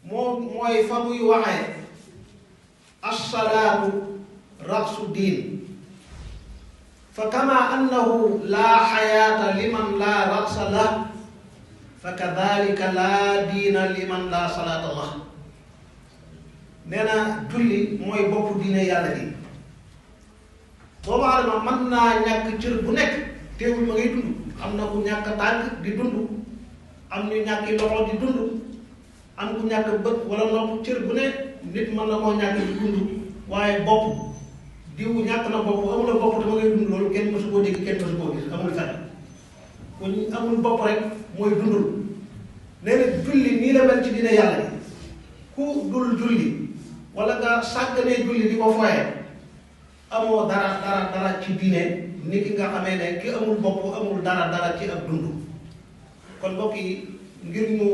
mooy fa muy waxee as-salaatu ra'su diin fa kama annahu laa xayaata liman laa ra'sa lah fa kadalika laa diina liman laa salaata lah. nee na julli mooy bopp diine yàlla gi. doomu aadama mën naa ñàkk cër bu nekk teewul ma ngay dund. am na ku ñàkk tànk di dund, am ñu ñàkki loxo di dund, am ku ñàkk bët wala nopp. cër bu ne nit mën na koo ñàkk di dund, waaye bopp diw ñàkk na bopp amul bopp dama ngay dund, loolu kenn mësu koo dégg, kenn mësu koo gis, amul fenn. ku amul bopp rek mooy dundul. nee na julli nii la mel ci dina yàlla yi. ku dul julli wala nga sàgganee julli di ko foyee amoo dara ci diine, ni ki nga xamee ne ki amul bopp amul dara ci ak dund. kon mbokk yi ngir ñu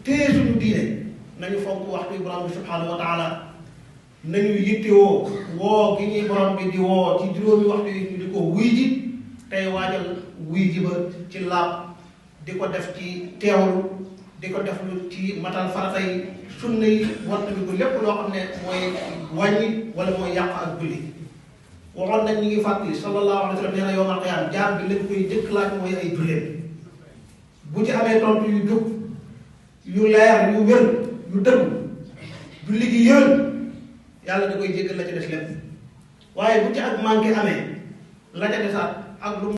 téye suñu diine nañu fonk waxtu borom bi subhanahu wa taala, nañu yittewoo woo gi ñuy borom bi di woo ci juróomi waxtu yi ñu di ko wuy ji, tey waajal wuy ji ba ci laab, di ko def ci teewlu, di ko def lu ci matal farata yi, sunna yi, wattu bi ko lépp loo xam ne mooy wàññi wala mooy yàq ak julli. waxoon nañ ñu ngi fàttali sallallahu alayhi wa sallam nee na yawmal qiyaama jaam bi lañ koy jëkk laaj mooy ay julleem. bu ci amee tontu yu jub yu leer yu wér yu dëgg julli gi yël yàlla da koy jéggal la ci des lépp. waaye bu ci ak manqué amee la ca desaat ak lu